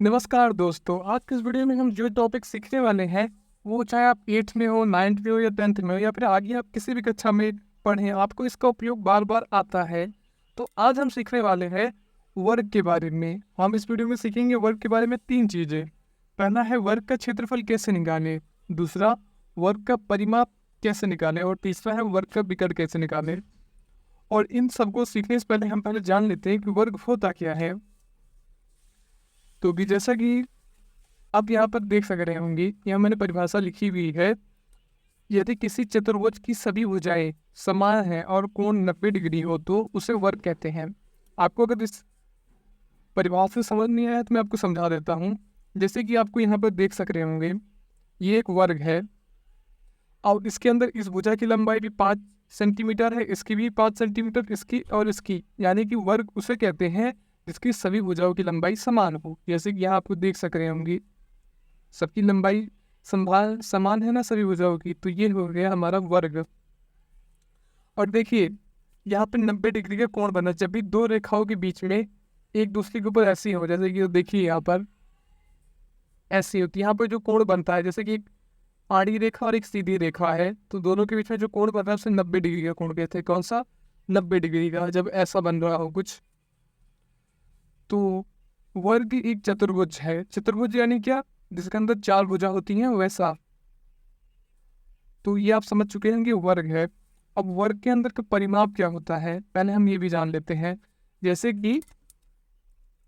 नमस्कार दोस्तों, आज के इस वीडियो में हम जो टॉपिक सीखने वाले हैं वो चाहे आप 8th में हो, 9th में हो या 10th में हो या फिर आगे आप किसी भी कक्षा में पढ़ें, आपको इसका उपयोग बार बार आता है। तो आज हम सीखने वाले हैं वर्ग के बारे में। हम इस वीडियो में सीखेंगे वर्ग के बारे में 3 चीज़ें। पहला है वर्ग का क्षेत्रफल कैसे निकालें, दूसरा वर्ग का परिमाप कैसे निकालें और तीसरा है वर्ग का विकर्ण कैसे निकालें। और इन सबको सीखने से पहले हम पहले जान लेते हैं कि वर्ग होता क्या है। तो भी जैसा कि आप यहाँ पर देख सक रहे होंगे, यहाँ मैंने परिभाषा लिखी हुई है। यदि किसी चतुर्भुज की सभी भुजाएं समान हैं और कोण 90 डिग्री हो तो उसे वर्ग कहते हैं। आपको अगर इस परिभाषा से समझ नहीं आया तो मैं आपको समझा देता हूँ। जैसे कि आपको यहाँ पर देख सक रहे होंगे, ये एक वर्ग है और इसके अंदर इस भुजा की लंबाई भी 5 सेंटीमीटर है, इसकी भी 5 सेंटीमीटर, इसकी और इसकी, यानी कि वर्ग उसे कहते हैं जिसकी सभी भुजाओं की लंबाई समान हो। जैसे कि यहाँ आपको देख सक रहे होंगे, सबकी लंबाई समान है ना सभी भुजाओं की, तो ये हो गया हमारा वर्ग। और देखिए यहाँ पे 90 डिग्री का कोण बना जब भी दो रेखाओं के बीच में एक दूसरे के ऊपर ऐसी हो, जैसे कि देखिए यहाँ पर ऐसी होती है। यहाँ पर जो कोण बनता है, जैसे कि एक आड़ी रेखा और एक सीधी रेखा है, तो दोनों के बीच में जो कोण बन रहा है उसे 90 डिग्री का कोण कहते हैं। कौन सा? 90 डिग्री का, जब ऐसा बन रहा हो कुछ। तो वर्ग एक चतुर्भुज है। चतुर्भुज यानी क्या? जिसके अंदर 4 भुजा होती हैं वैसा। तो ये आप समझ चुके हैं कि वर्ग है। अब वर्ग के अंदर का परिमाप क्या होता है, पहले हम ये भी जान लेते हैं। जैसे कि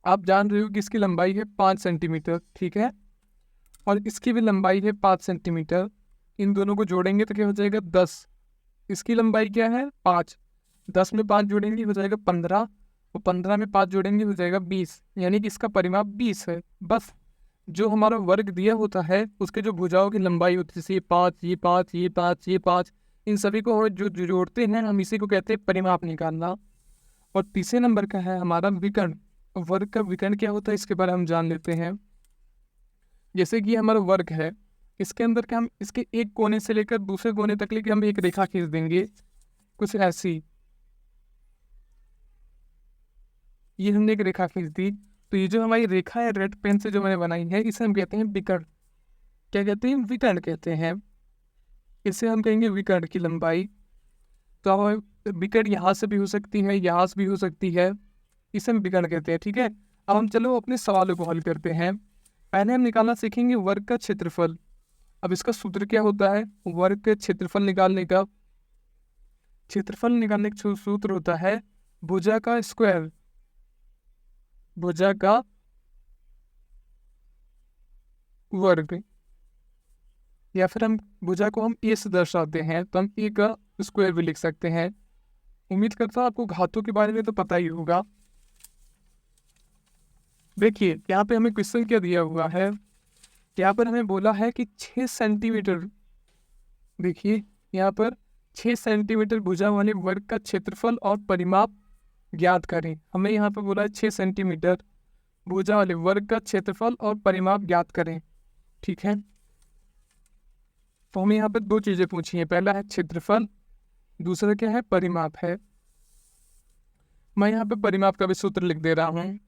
आप जान रहे हो कि इसकी लंबाई है 5 सेंटीमीटर, ठीक है, और इसकी भी लंबाई है 5 सेंटीमीटर। इन दोनों को जोड़ेंगे तो क्या हो जाएगा? 10। इसकी लंबाई क्या है? 5। 10 में 5 जोड़ेंगे हो जाएगा 15, और 15 में 5 जोड़ेंगे हो जाएगा 20, यानी कि इसका परिमाप 20 है। बस जो हमारा वर्ग दिया होता है उसके जो भुजाओं की लंबाई होती है, जैसे ये 5, ये 5, ये 5, ये 5, इन सभी को जो जोड़ते हैं हम इसी को कहते हैं परिमाप निकालना। और तीसरे नंबर का है हमारा विकर्ण। वर्ग का विकर्ण क्या होता है इसके बारे में हम जान लेते हैं। जैसे कि हमारा वर्ग है, इसके अंदर क्या हम इसके एक कोने से लेकर दूसरे कोने तक लेकर हम एक रेखा खींच देंगे कुछ ऐसी। ये हमने एक रेखा खींच दी, तो ये जो हमारी रेखा है रेड पेन से जो मैंने बनाई है इसे हम कहते हैं विकर्ण। क्या कहते हैं? विकर्ण कहते हैं। इसे हम कहेंगे विकर्ण की लंबाई। तो अब विकर्ण यहाँ से भी हो सकती है, यहाँ से भी हो सकती है, इसे हम विकर्ण कहते हैं, ठीक है। अब हम चलो अपने सवालों को हल करते हैं। पहले हम निकालना सीखेंगे वर्ग का क्षेत्रफल। अब इसका सूत्र क्या होता है? वर्ग का क्षेत्रफल निकालने का सूत्र होता है भुजा का स्क्वायर। भुजा का वर्ग, या फिर हम भुजा को हम ए से दर्शाते हैं तो हम ए का स्क्वायर भी लिख सकते हैं। उम्मीद करता हूँ आपको घातों के बारे में तो पता ही होगा। देखिए यहाँ पे हमें क्वेश्चन क्या दिया हुआ है, यहाँ पर हमें बोला है कि 6 सेंटीमीटर, देखिए यहाँ पर 6 सेंटीमीटर भुजा वाले वर्ग का क्षेत्रफल और परिमाप ज्ञात करें। हमें यहाँ पर बोला है 6 सेंटीमीटर भुजा वाले वर्ग का क्षेत्रफल और परिमाप ज्ञात करें, ठीक है। तो हमें यहाँ पर 2 चीज़ें पूछी हैं, पहला है क्षेत्रफल, दूसरा क्या है? परिमाप है। मैं यहाँ पे परिमाप का भी सूत्र लिख दे रहा हूँ।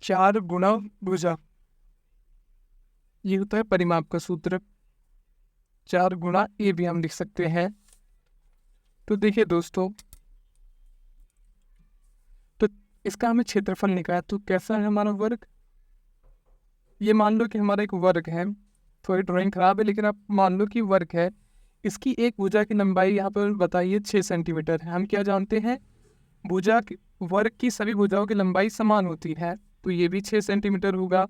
चार गुणा भुजा, ये होता है परिमाप का सूत्र। 4 गुणा ए भी हम लिख सकते हैं। तो देखिए दोस्तों, तो इसका हमें क्षेत्रफल निकाला, तो कैसा है हमारा वर्ग? ये मान लो कि हमारा एक वर्ग है, थोड़ी ड्राइंग खराब है लेकिन आप मान लो कि वर्ग है। इसकी एक भुजा की लंबाई यहाँ पर बताइए 6 सेंटीमीटर है। हम क्या जानते हैं? भुजा की वर्ग की सभी भुजाओं की लंबाई समान होती है, तो ये भी 6 सेंटीमीटर होगा,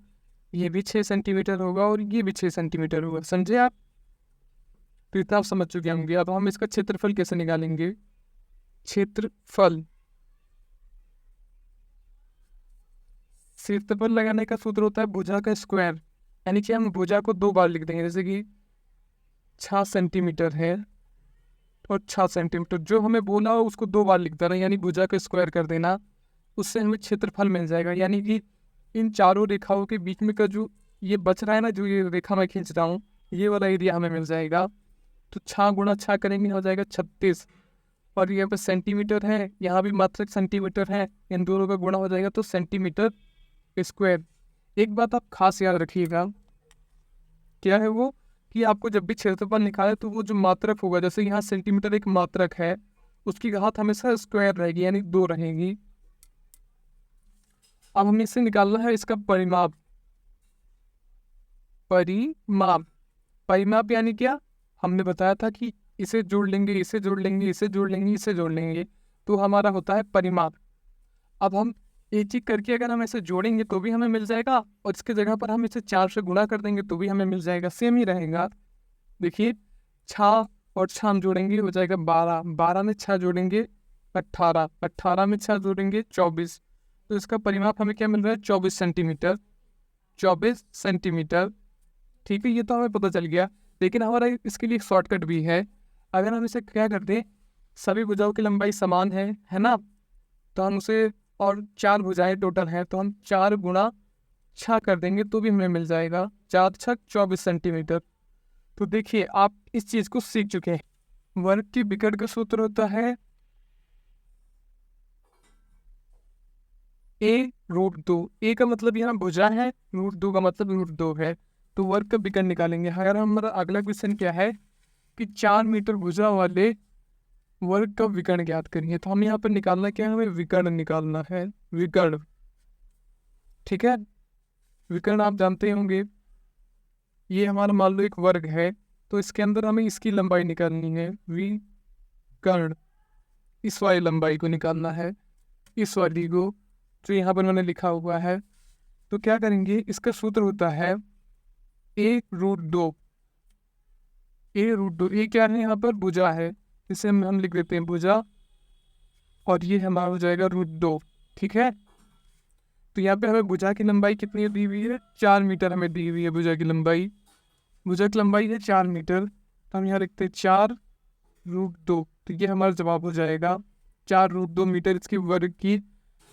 ये भी 6 सेंटीमीटर होगा और ये भी 6 सेंटीमीटर होगा। समझे आप? तो इतना आप समझ चुके होंगे। अब हम इसका क्षेत्रफल कैसे निकालेंगे? क्षेत्रफल लगाने का सूत्र होता है भुजा का स्क्वायर, यानी कि हम भुजा को 2 बार लिख देंगे। जैसे कि 6 सेंटीमीटर है और 6 सेंटीमीटर, जो हमें बोला हो उसको 2 बार लिख देना, यानी भुजा का स्क्वायर कर देना, उससे हमें क्षेत्रफल मिल जाएगा। यानी कि इन चारों रेखाओं के बीच में का जो ये बच रहा है ना, जो ये रेखा मैं खींच रहा हूँ, ये वाला एरिया हमें मिल जाएगा। तो 6 गुणा 6 करेंगे हो जाएगा 36, और यहाँ पे सेंटीमीटर है, यहाँ भी मात्रक सेंटीमीटर है, इन दोनों का गुणा हो जाएगा तो सेंटीमीटर स्क्वायर। एक बात आप खास याद रखिएगा, क्या है वो, कि आपको जब भी क्षेत्रफल निकाले तो वो जो मात्रक होगा, जैसे यहाँ सेंटीमीटर एक मात्रक है, उसकी घात हमेशा स्क्वायर रहेगी यानी 2 रहेगी। अब हमें इससे निकालना है इसका परिमाप। परिमाप परिमाप यानी क्या, हमने बताया था कि इसे जोड़ लेंगे, इसे जोड़ लेंगे, इसे जोड़ लेंगे, इसे जोड़ लेंगे, तो हमारा होता है परिमाप। अब हम एक एक करके अगर हम ऐसे जोड़ेंगे तो भी हमें मिल जाएगा, और इसके जगह पर हम इसे 4 से गुणा कर देंगे तो भी हमें मिल जाएगा, सेम ही रहेगा। देखिए 6 और 6 हम जोड़ेंगे हो जाएगा 12, 12 में 6 जोड़ेंगे 18, 18 में 6 जोड़ेंगे 24, तो इसका परिमाप हमें क्या मिल रहा है, 24 सेंटीमीटर। 24 सेंटीमीटर, ठीक है, ये तो हमें पता चल गया। लेकिन हमारा इसके लिए एक शॉर्टकट भी है। अगर हम इसे क्या कर दें, सभी भुजाओं की लंबाई समान है ना, तो हम उसे, और 4 भुजाएं टोटल हैं तो हम 4 गुणा 6 कर देंगे तो भी हमें मिल जाएगा 4 छक 24 सेंटीमीटर। तो देखिए आप इस चीज़ को सीख चुके हैं। वर्ग की विकर्ण का सूत्र होता है a√2। ए का मतलब यहाँ भुजा है, √2 का मतलब √2 है, तो वर्ग का विकर्ण निकालेंगे। अगर हमारा अगला क्वेश्चन क्या है कि 4 मीटर भुजा वाले वर्ग का विकर्ण ज्ञात करिए, तो हम यहाँ पर निकालना क्या है, हमें विकर्ण निकालना है, विकर्ण। ठीक है, विकर्ण आप जानते होंगे, ये हमारा मान लो एक वर्ग है, तो इसके अंदर हमें इसकी लंबाई निकालनी है, विकर्ण। इस वाली लंबाई को निकालना है, इस वाली को, जो यहाँ पर मैंने लिखा हुआ है। तो क्या करेंगे, इसका सूत्र होता है a√2। a√2, ये क्या है, यहाँ पर भुजा है, इसे हम लिख देते हैं भुजा, और ये हमारा हो जाएगा √2। ठीक है, तो यहाँ पे हमें भुजा की लंबाई कितनी दी हुई है, 4 मीटर हमें दी हुई है भुजा की लंबाई। भुजा की लंबाई है 4 मीटर, तो हम यहाँ लिखते हैं 4√2, तो ये हमारा जवाब हो जाएगा 4√2 मीटर इसकी वर्ग की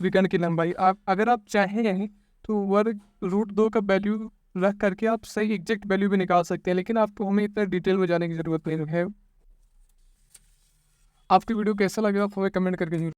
विकर्ण की लंबाई। आप अगर आप चाहें तो वर्ग √2 का वैल्यू रख करके आप सही एग्जैक्ट वैल्यू भी निकाल सकते हैं, लेकिन आपको हमें इतना डिटेल में जाने की ज़रूरत नहीं है। आपकी वीडियो कैसा लगा आप हमें कमेंट करके जरूर